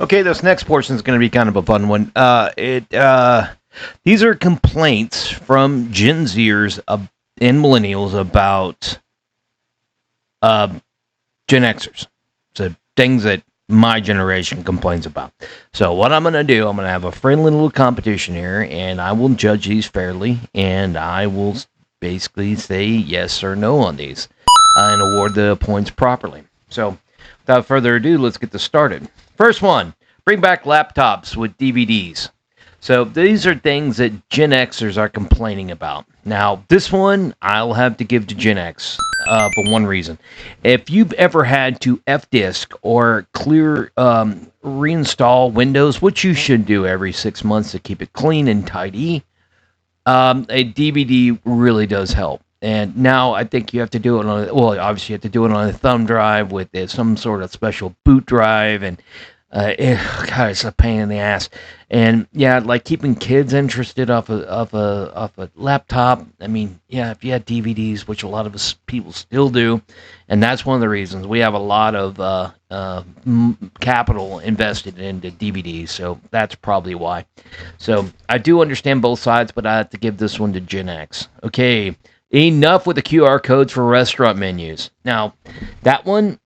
Okay, this next portion is going to be kind of a fun one. These are complaints from Gen Zers and Millennials about uh, Gen Xers. So things that my generation complains about. So what I'm going to do, I'm going to have a friendly little competition here, and I will judge these fairly, and I will basically say yes or no on these, and award the points properly. So without further ado, let's get this started. First one, bring back laptops with DVDs. So these are things that Gen Xers are complaining about. Now, this one I'll have to give to Gen X for one reason. If you've ever had to F-disk or clear reinstall Windows, which you should do every 6 months to keep it clean and tidy, a DVD really does help. And now I think you have to do it on, well, obviously you have to do it on a thumb drive with some sort of special boot drive, and God, it's a pain in the ass. And yeah, like keeping kids interested off a laptop. I mean, yeah, if you had DVDs, which a lot of us people still do, and that's one of the reasons we have a lot of capital invested into DVDs. So that's probably why. So I do understand both sides, but I have to give this one to Gen X. Okay, enough with the QR codes for restaurant menus. Now, that one,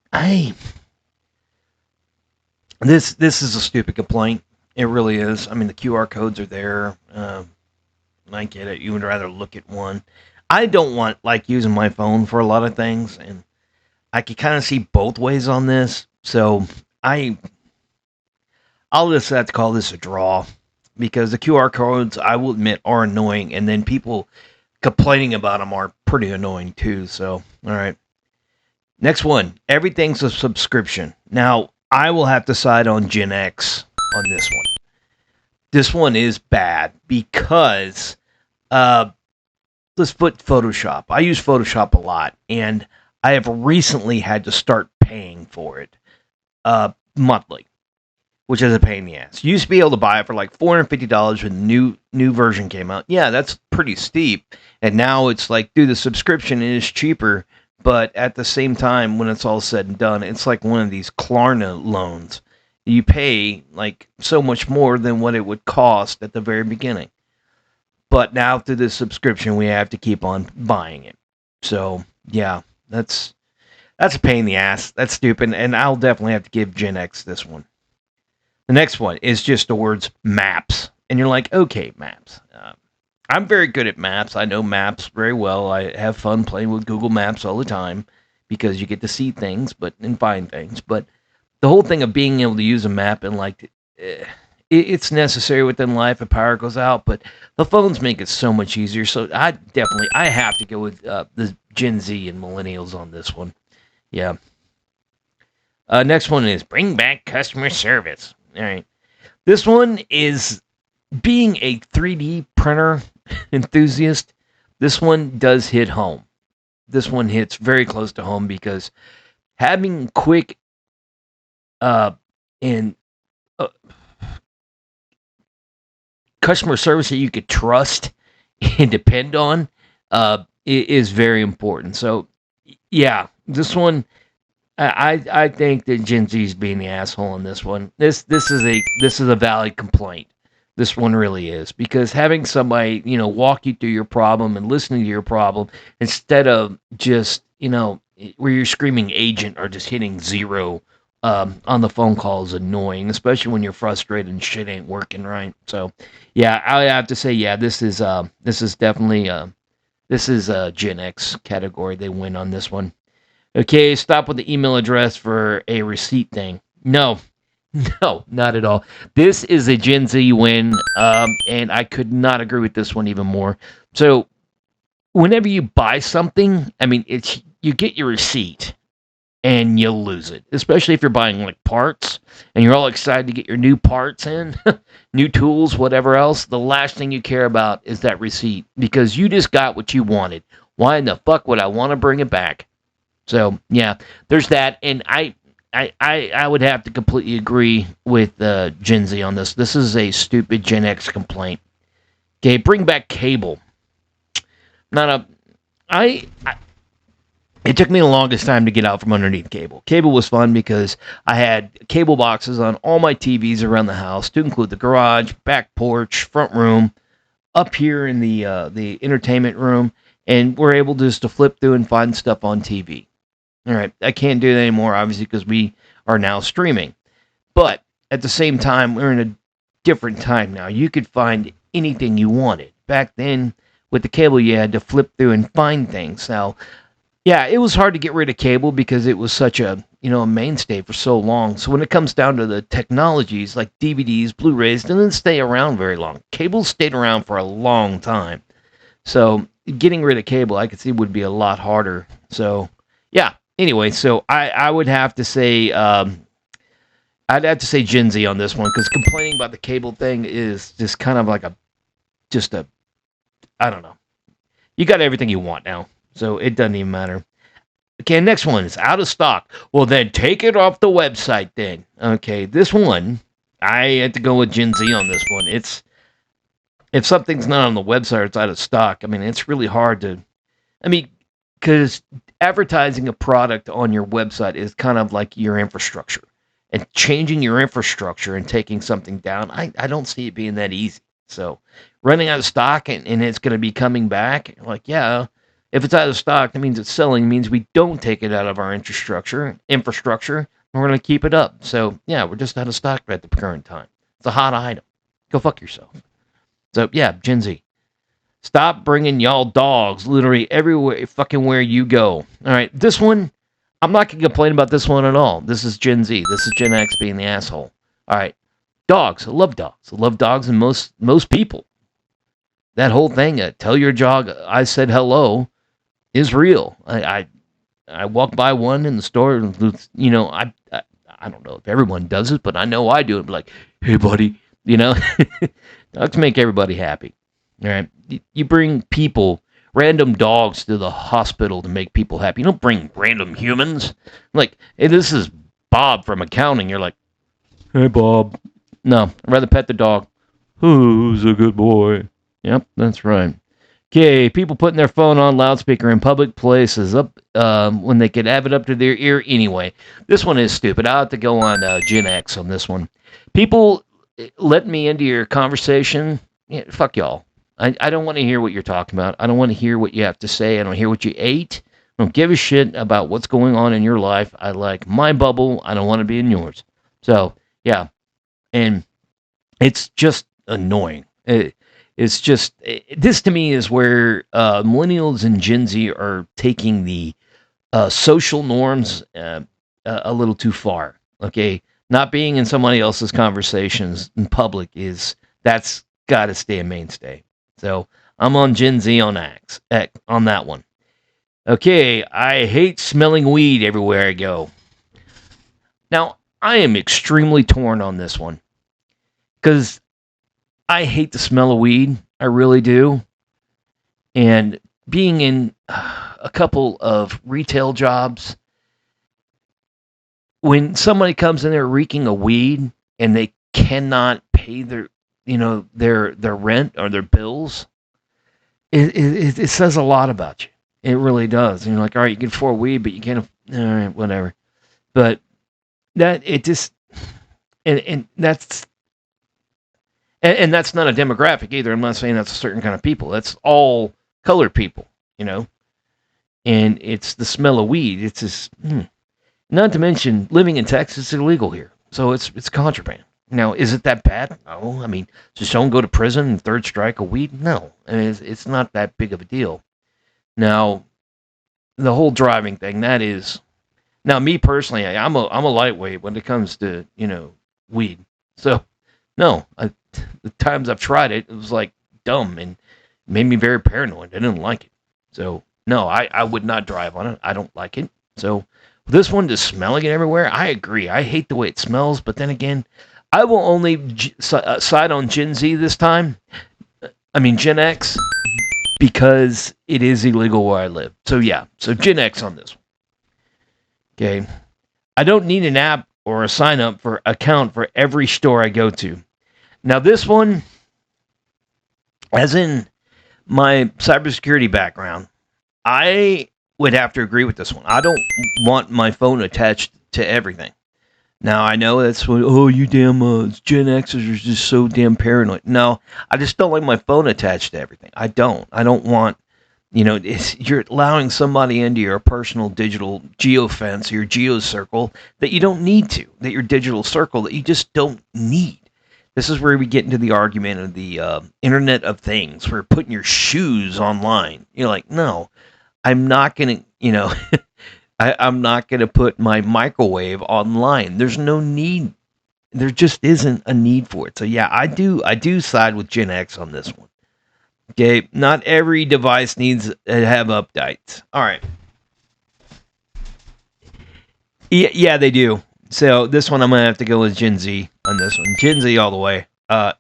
This is a stupid complaint. It really is. I mean, the QR codes are there. I get it. You would rather look at one. I don't want like using my phone for a lot of things, and I can kind of see both ways on this. So I'll just have to call this a draw, because the QR codes, I will admit, are annoying, and then people complaining about them are pretty annoying too. So all right. Next one. Everything's a subscription. Now, I will have to side on Gen X on this one. This one is bad because let's put Photoshop. I use Photoshop a lot, and I have recently had to start paying for it monthly, which is a pain in the ass. You used to be able to buy it for like $450 when the new version came out. Yeah, that's pretty steep. And now it's like, dude, the subscription is cheaper. But at the same time, when it's all said and done, it's like one of these Klarna loans. You pay like so much more than what it would cost at the very beginning. But now through this subscription, we have to keep on buying it. So yeah, that's a pain in the ass. That's stupid, and I'll definitely have to give Gen X this one. The next one is just the words maps, and you're like, okay, maps. I'm very good at maps. I know maps very well. I have fun playing with Google Maps all the time because you get to see things and find things. But the whole thing of being able to use a map and it's necessary within life if power goes out. But the phones make it so much easier. So I have to go with the Gen Z and Millennials on this one. Yeah. Next one is bring back customer service. All right. This one is being a 3D printer enthusiast. This one does hit home. This one hits very close to home because having quick and customer service that you could trust and depend on is very important. So yeah, this one, I think that Gen Z is being the asshole in this one. This is a valid complaint. This one really is, because having somebody, walk you through your problem and listening to your problem instead of just, where you're screaming agent or just hitting zero on the phone call is annoying, especially when you're frustrated and shit ain't working right. So, yeah, I have to say, yeah, this is definitely Gen X category. They win on this one. Okay, stop with the email address for a receipt thing. No, not at all. This is a Gen Z win, and I could not agree with this one even more. So, whenever you buy something, I mean, you get your receipt, and you'll lose it. Especially if you're buying like parts, and you're all excited to get your new parts in, new tools, whatever else. The last thing you care about is that receipt, because you just got what you wanted. Why in the fuck would I want to bring it back? So, yeah, there's that, and I would have to completely agree with Gen Z on this. This is a stupid Gen X complaint. Okay, bring back cable. I It took me the longest time to get out from underneath cable. Cable was fun because I had cable boxes on all my TVs around the house, to include the garage, back porch, front room, up here in the entertainment room, and we're able just to flip through and find stuff on TV. All right, I can't do that anymore, obviously, because we are now streaming. But at the same time, we're in a different time now. You could find anything you wanted. Back then, with the cable, you had to flip through and find things. Now, yeah, it was hard to get rid of cable because it was such a mainstay for so long. So when it comes down to the technologies like DVDs, Blu-rays, didn't stay around very long. Cable stayed around for a long time. So getting rid of cable, I could see would be a lot harder. So yeah. Anyway, so I would have to say I'd have to say Gen Z on this one because complaining about the cable thing is just kind of like just a I don't know. You got everything you want now, so it doesn't even matter. Okay, next one is out of stock. Well, then take it off the website then. Okay, this one, I had to go with Gen Z on this one. It's if something's not on the website or it's out of stock, I mean, it's really hard to. I mean, because advertising a product on your website is kind of like your infrastructure. And changing your infrastructure and taking something down, I don't see it being that easy. So running out of stock and it's going to be coming back, like, yeah, if it's out of stock, that means it's selling, means we don't take it out of our infrastructure, we're going to keep it up. So, yeah, we're just out of stock at the current time. It's a hot item. Go fuck yourself. So, yeah, Gen Z. Stop bringing y'all dogs literally everywhere, fucking where you go. All right, this one, I'm not going to complain about this one at all. This is Gen Z. This is Gen X being the asshole. All right, dogs. I love dogs. I love dogs and most people. That whole thing, tell your dog I said hello, is real. I walk by one in the store, and, I don't know if everyone does it, but I know I do it. Like, hey, buddy, dogs make everybody happy. All right, you bring random dogs to the hospital to make people happy. You don't bring random humans. Like, hey, this is Bob from accounting. You're like, hey, Bob. No, I'd rather pet the dog. Who's a good boy? Yep, that's right. Okay, people putting their phone on loudspeaker in public places up when they could have it up to their ear anyway. This one is stupid. I'll have to go on Gen X on this one. People let me into your conversation. Yeah, fuck y'all. I don't want to hear what you're talking about. I don't want to hear what you have to say. I don't hear what you ate. I don't give a shit about what's going on in your life. I like my bubble. I don't want to be in yours. So, yeah. And it's just annoying. It's just, this to me is where millennials and Gen Z are taking the social norms a little too far. Okay. Not being in somebody else's conversations in public that's got to stay a mainstay. So I'm on Gen Z on that one. Okay, I hate smelling weed everywhere I go. Now, I am extremely torn on this one because I hate the smell of weed. I really do. And being in a couple of retail jobs, when somebody comes in there reeking of weed and they cannot pay their rent or their bills, it says a lot about you. It really does. And you're like, all right, you can afford weed, but you can't. All right, whatever. But that it just and that's that's not a demographic either. I'm not saying that's a certain kind of people. That's all colored people, And it's the smell of weed. It's just not to mention living in Texas is illegal here, so it's contraband. Now, is it that bad? No. I mean, does someone go to prison and third strike a weed? No. I mean, it's not that big of a deal. Now, the whole driving thing, that is. Now, me personally, I'm a lightweight when it comes to weed. So, no, the times I've tried it, it was like dumb and made me very paranoid. I didn't like it. So, no, I would not drive on it. I don't like it. So, this one, just smelling it everywhere, I agree. I hate the way it smells, but then again, I will only side on Gen Z this time. I mean, Gen X, because it is illegal where I live. So, yeah. So, Gen X on this one. Okay. I don't need an app or a sign up for account for every store I go to. Now, this one, as in my cybersecurity background, I would have to agree with this one. I don't want my phone attached to everything. Now, I know that's what, oh, you damn Gen Xers are just so damn paranoid. No, I just don't like my phone attached to everything. I don't. I don't want, you're allowing somebody into your personal digital geofence, your geocircle, that you don't need to, that your digital circle that you just don't need. This is where we get into the argument of the Internet of Things, where putting your shoes online. You're like, no, I'm not going to, I'm not going to put my microwave online. There's no need. There just isn't a need for it. So yeah, I do side with Gen X on this one. Okay, not every device needs to have updates. All right. Yeah, they do. So this one I'm gonna have to go with Gen Z on this one. Gen Z all the way.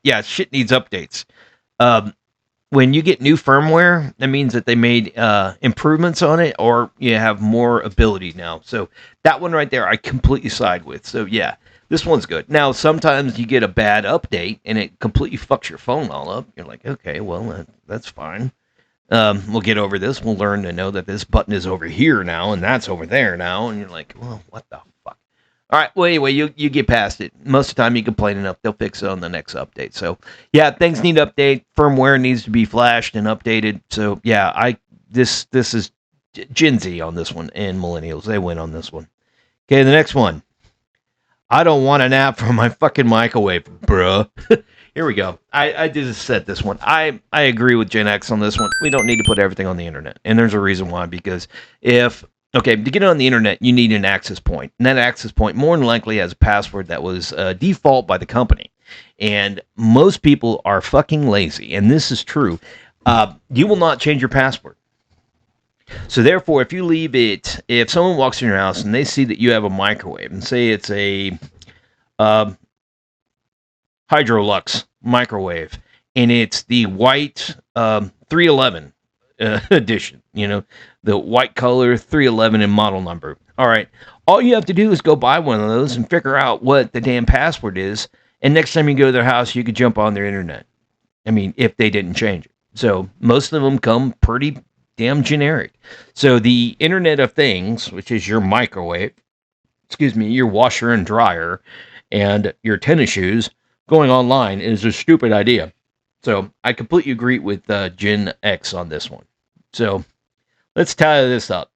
Yeah, shit needs updates. When you get new firmware, that means that they made improvements on it, or you have more ability now. So that one right there, I completely side with. So yeah, this one's good. Now, sometimes you get a bad update, and it completely fucks your phone all up. You're like, okay, well, that's fine. We'll get over this. We'll learn to know that this button is over here now, and that's over there now. And you're like, well, what the fuck? All right, well, anyway, you get past it. Most of the time, you complain enough, they'll fix it on the next update. So, yeah, things need update. Firmware needs to be flashed and updated. So, yeah, this is Gen Z on this one, and Millennials. They win on this one. Okay, the next one. I don't want an app for my fucking microwave, bruh. Here we go. I just said this one. I agree with Gen X on this one. We don't need to put everything on the internet. And there's a reason why, because to get it on the internet, you need an access point. And that access point more than likely has a password that was default by the company. And most people are fucking lazy. And this is true. You will not change your password. So therefore, if you leave it, if someone walks in your house and they see that you have a microwave, and say it's a Hydrolux microwave, and it's the white 311 edition, the white color 311 and model number. All right, all you have to do is go buy one of those and figure out what the damn password is, and next time you go to their house, you could jump on their internet. I mean, if they didn't change it. So most of them come pretty damn generic. So the Internet of Things, which is your microwave, your washer and dryer, and your tennis shoes, going online is a stupid idea. So I completely agree with Gen X on this one. So let's tally this up.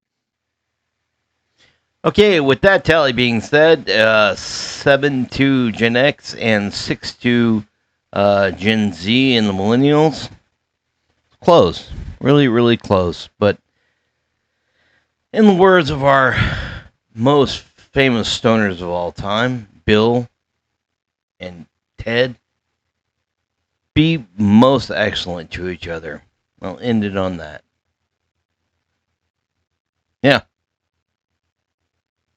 Okay, with that tally being said, 7-2 Gen X and 6-2 Gen Z and the Millennials. Close. Really, really close. But in the words of our most famous stoners of all time, Bill and Ted, be most excellent to each other. I'll end it on that. Yeah.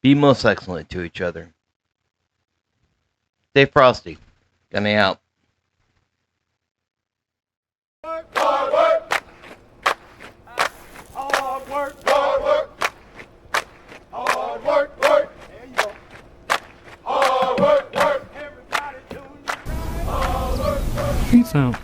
Be most excellent to each other. Stay frosty. Gunny out. Hard work. Hard work. Hard work. Hard work. Work. There you go. Hard work. Work. Everybody doing it right. Hard work. Work. Peace out.